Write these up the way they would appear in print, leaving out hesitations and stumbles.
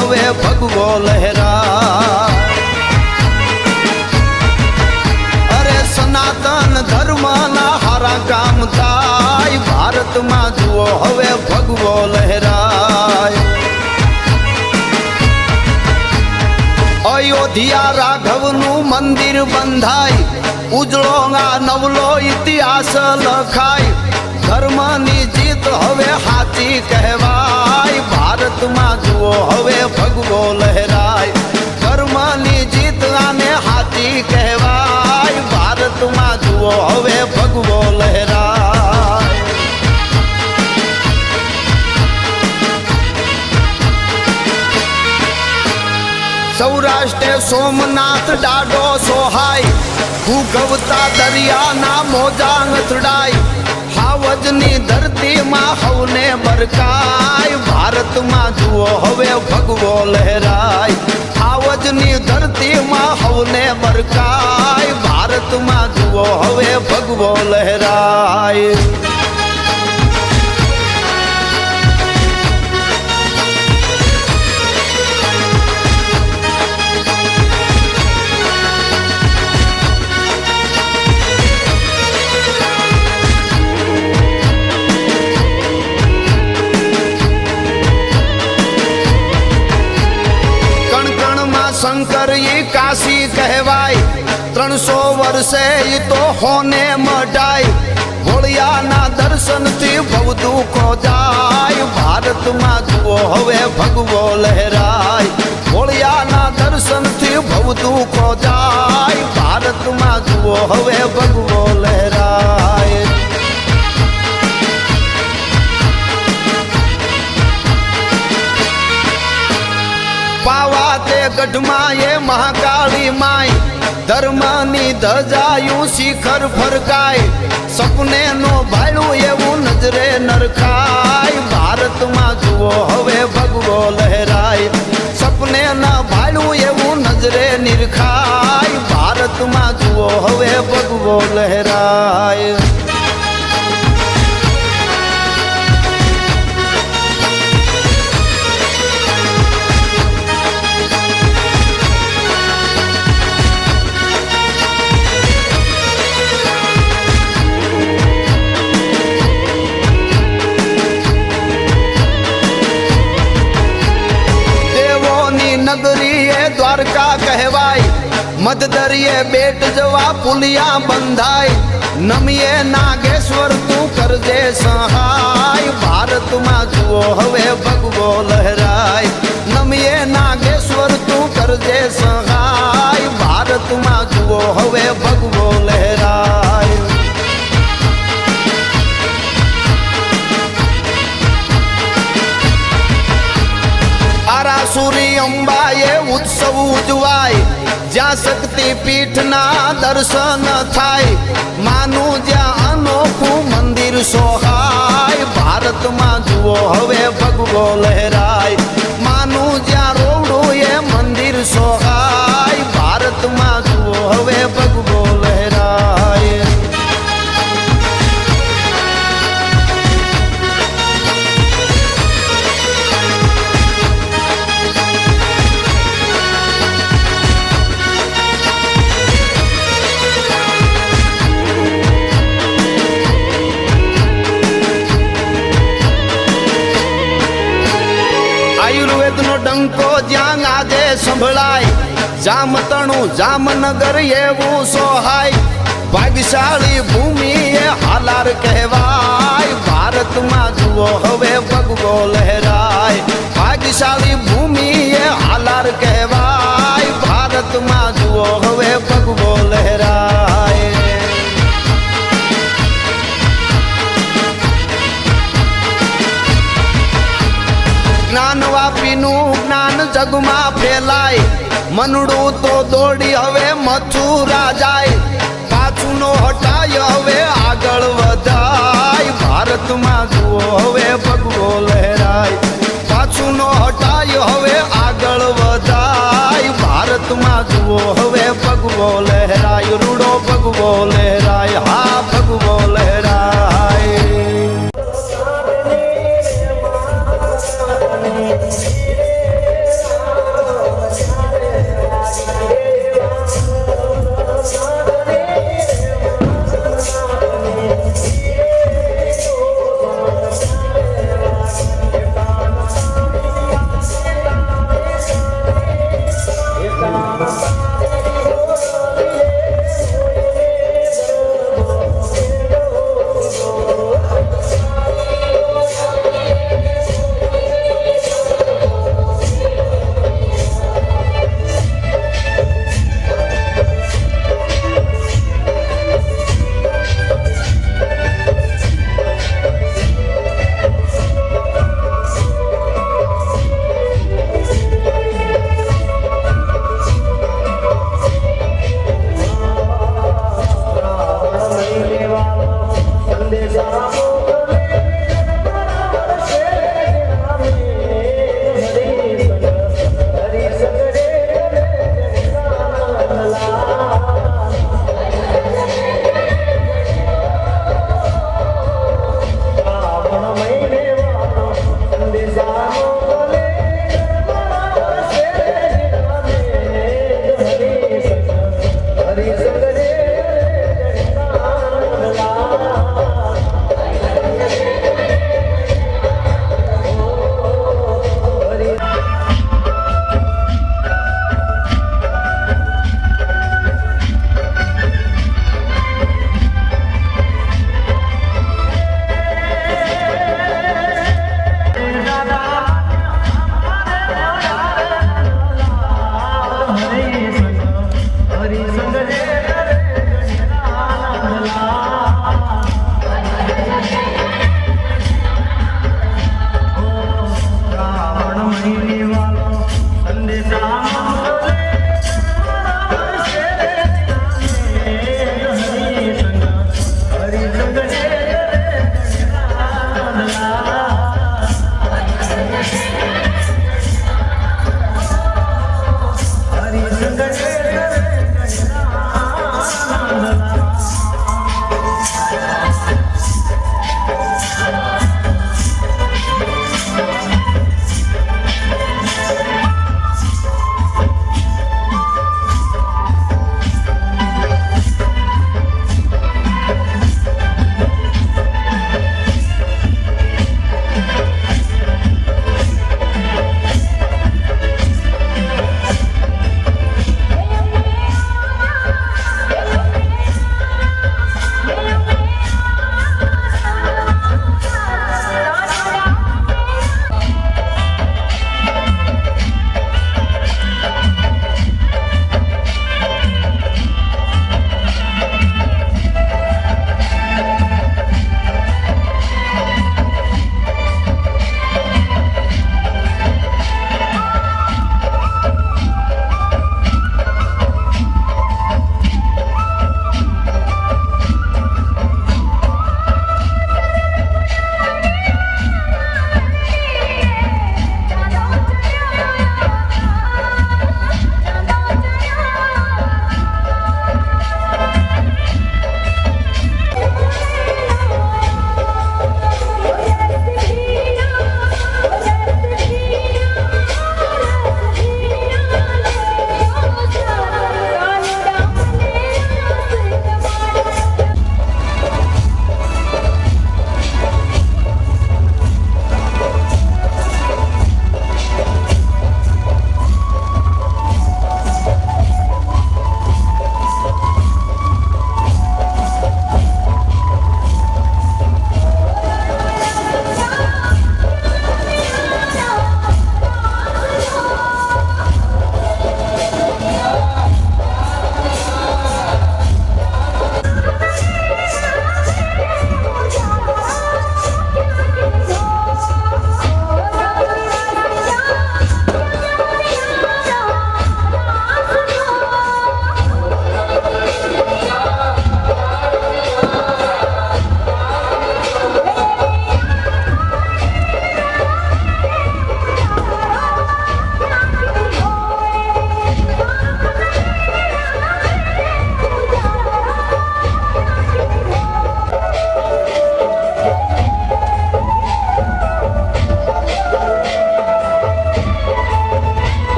હવે ભગવો લહેરાય। અરે સનાતન ધર્મના હારા કામ થાય, ભારતમાં જુઓ હવે ભગવો લહેરાય। અયોધ્યા રાઘવનું મંદિર બંધાય, ઉજળો આ નવલો ઇતિહાસ લખાય। ધર્મની જીત હવે સાચી કહેવાય, ભારતમાં જુઓ હવે ભગવો લહેરાય। ધર્મની જીત આને સાચી કહેવાય, ભારતમાં જુઓ હવે ભગવો લહેરાય। સૌરાષ્ટ્રે સોમનાથ ડાડો સોહાય, ભૂગવતા દરિયાના મોજા અથડાય। હાવજની ધરતીમાં હવને બરકાય, ભારતમાં જુઓ હવે ભગવો લહેરાય। હાવજની ધરતીમાં હવને બરકાય, ભારતમાં જુઓ હવે ભગવો લહેરાય। શંકર ઈ કાશી કહેવાય, 300 વર્ષે ઈ તો હોને મઢાય। ભોળિયાના દર્શનથી ભવ દુઃખો જાય, ભારતમાં જુઓ હવે ભગવો લહેરાય। ભોળિયાના દર્શનથી ભવ દુઃખો જાય, ભારતમાં જુઓ હવે ભગવો લહેરાય। પાવા તે ગઢમાં એ મહાકાળી માય, ધર્મની ધજાયું શિખર ફરકાય। સપને નો ભાળ્યું એવું નજરે નરખાય, ભારતમાં જુઓ હવે ભગવો લહેરાય। સપને ના ભાળ્યું એવું નજરે નિરખાય, ભારતમાં જુઓ હવે ભગવો લહેરાય। નગરી એ દ્વારકા કહેવાય, મધદરિયે બેટ જવા પુલિયા બંધાય। નમીએ નાગેશ્વર તું કરજે સહાય, ભારતમાં જુઓ હવે ભગવો લહેરાય। નમીએ નાગેશ્વર તું કરજે સહાય, ભારતમાં જુઓ હવે ભગવો લહેરાય। આરાસુરી અંબાએ ઉત્સવ ઉજવાય, જ્યાં શક્તિ પીઠના દર્શન થાય। માનું જ્યાં અનોખું મંદિર સોહાય, ભારતમાં જુઓ હવે ભગવો લહેરાય। માનું જ્યાં રોવડું એ મંદિર સોહાય, ભારતમાં જુઓ હવે ભગવો લહેરાય। આયુર્વેદનો ડંકો જ્યાં આજે સંભળાય, જામતણું જામનગર એવું સોહાય। ભાગ્યશાળી ભૂમિ એ હાલાર કહેવાય, ભારતમાં જુઓ હવે ભગવો લહેરાય। ભાગ્યશાળી ભૂમિ એ હાલાર કહેવાય, ભારતમાં જુઓ હવે ભગવો લહેરાય। જ્ઞાન વાપીનું જ્ઞાન જગમાં ફેલાય, મનડું તો દોડી હવે મથુરા જાય। પાછું નો હટાય હવે આગળ વધાય, ભારતમાં જુઓ હવે ભગવો લહેરાય। પાછું નો હટાય હવે આગળ વધાય, ભારતમાં જુઓ હવે ભગવો લહેરાય। રૂડો ભગવો લહેરાય, હા ભગવો લહેરાય।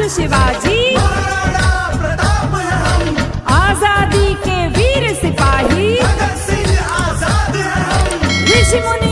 शिवाजी, महाराणा प्रताप है हम, आजादी के वीर सिपाही, भगत सिंह आजाद है हम। ऋषि मुनि